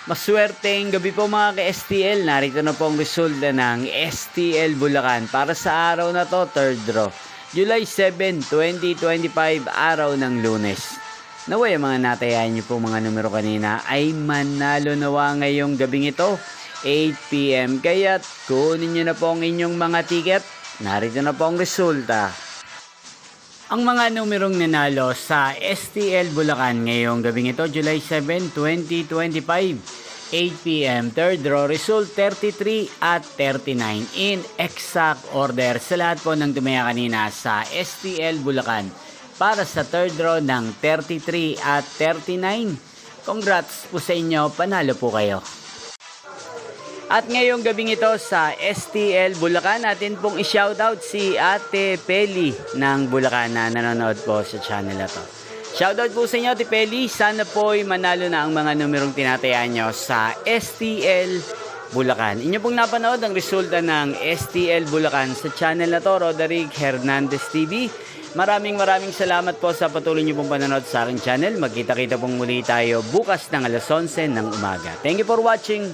Maswerteng gabi po mga ka-STL. Narito na po ang resulta ng STL Bulacan para sa araw na to, third draw. July 7, 2025, araw ng Lunes. Naway ang mga natayan niyo po mga numero kanina ay manalo nawa ngayong gabing ito, 8 PM. Kaya't kunin niyo na po ang inyong mga ticket. Narito na po ang resulta. Ang mga numerong nanalo sa STL Bulacan ngayong gabing ito, July 7, 2025, 8 PM, third draw, result 33 at 39 in exact order sa lahat po ng tumaya kanina sa STL Bulacan para sa third draw ng 33 at 39. Congrats po sa inyo, panalo po kayo. At ngayong gabing ito sa STL Bulacan, natin pong i-shoutout si Ate Peli ng Bulacan na nanonood po sa channel na to. Shoutout po sa inyo Ate Peli, sana po'y manalo na ang mga numerong tinatayaan nyo sa STL Bulacan. Inyo pong napanood ang resulta ng STL Bulacan sa channel na to, Roderick Hernandez TV. Maraming salamat po sa patuloy nyo pong panonood sa aking channel. Magkita-kita pong muli tayo bukas ng alas 11 ng umaga. Thank you for watching.